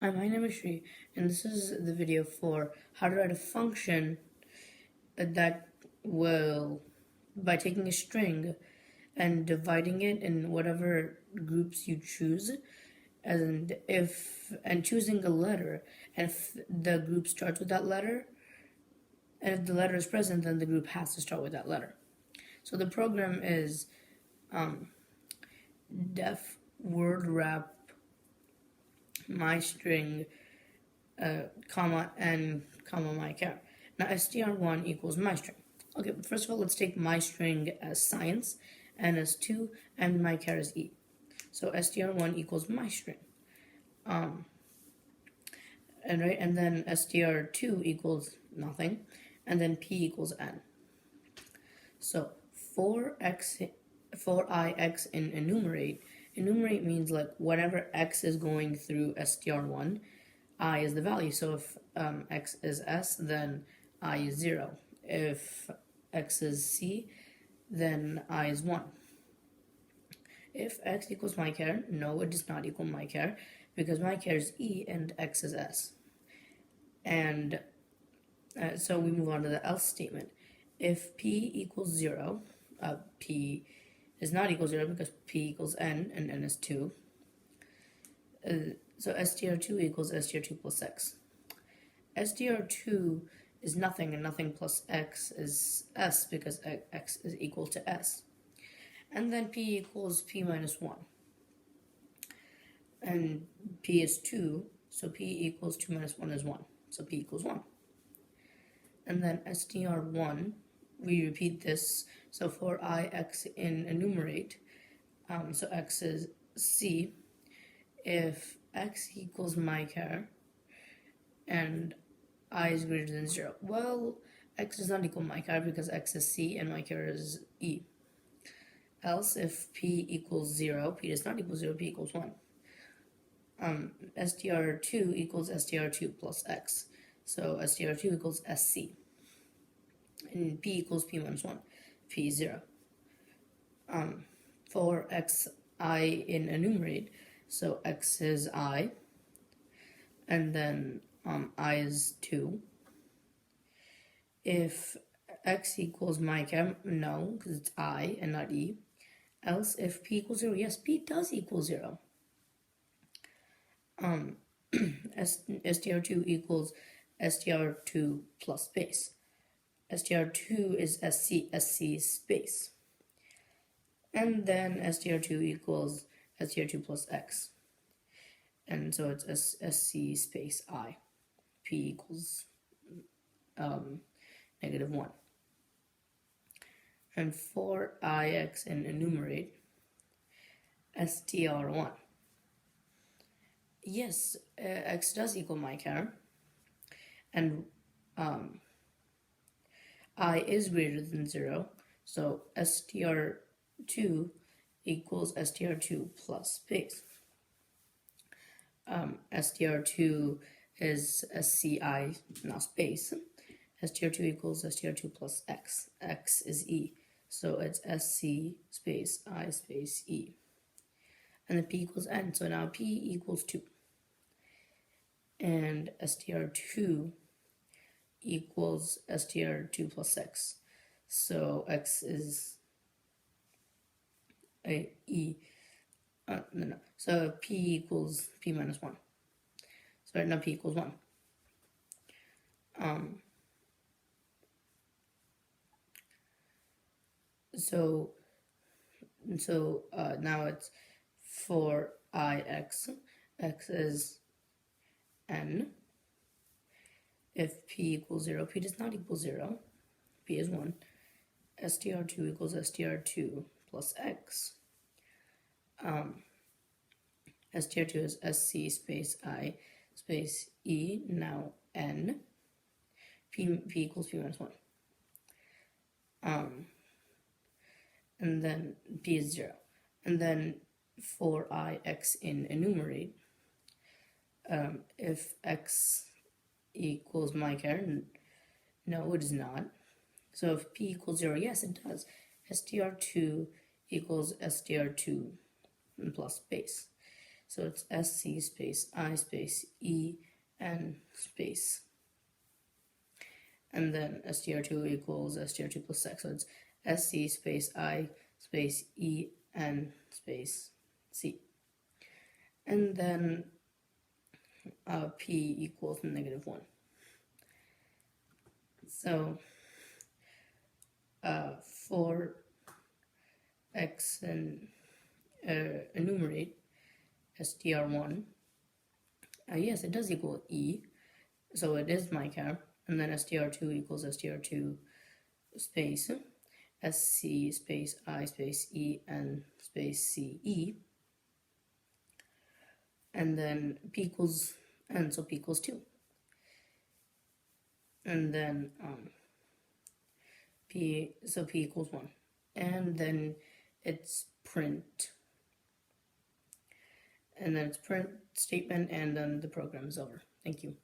Hi, my name is Shri, and this is the video for how to write a function that will, by taking a string and dividing it in whatever groups you choose, and choosing a letter, and if the group starts with that letter, and if the letter is present, then the group has to start with that letter. So the program is def word wrap my string comma and comma my char. Now str1 equals my string. Okay, but first of all, let's take my string as science, and as 2, and my char as e. So str1 equals my string. And then str2 equals nothing, and then p equals n. So for I x in enumerate means like whatever x is going through str1, I is the value. So if x is s, then I is 0. If x is c, then I is 1. If x equals my char, no, it does not equal my char, because my char is e and x is s. And so we move on to the else statement. If p equals 0, p is not equal to 0 because p equals n, and n is 2. So str2 equals str2 plus x. str2 is nothing, and nothing plus x is s, because x is equal to s. And then p equals p minus 1. And p is 2, so p equals 2 minus 1 is 1. So p equals 1. And then str1, we repeat this. So for I x in enumerate, so x is c. If x equals my char and I is greater than 0, well, x does not equal my char because x is c and my char is e. Else, if p equals 0, p does not equal 0, p equals 1. str2 equals str2 plus x. So str2 equals sc. And p equals p minus 1. P is 0. For xi in enumerate, so x is I, and then I is 2. If x equals my char, no, because it's I and not e. Else, if p equals 0, yes, p does equal 0. str2 equals str2 plus space. str2 is sc space. And then str2 equals str2 plus x. And so it's sc space I. P equals negative 1. And for ix in enumerate, str1. Yes, x does equal my char, and I is greater than 0, so str2 equals str2 plus space. str2 is sci, not space. str2 equals str2 plus x. X is e, so it's sc space I space e. And then p equals n, so now p equals 2. And str2 equals str2 plus x. So x is e. No. So p equals p minus 1. So right now p equals 1. So now it's for ix. X is n. If p equals 0, p does not equal 0. P is 1. str2 equals str2 plus x. str2 is sc space I space e, now n. P equals p minus 1. And then p is 0. And then for ix in enumerate, if x equals my char, no, it does not. So if p equals 0, yes, it does. str2 equals str2 plus space. So it's SC space I space E N space. And then str2 equals str2 plus x. So it's SC space I space E N space C. And then P equals -1. So for x and enumerate str1, yes, it does equal E, so it is my char. And then str2 equals str2 space SC space I space E N space C E. And then P equals N, so P equals 2. And then P equals 1. And then it's print. And then it's print statement, and then the program is over. Thank you.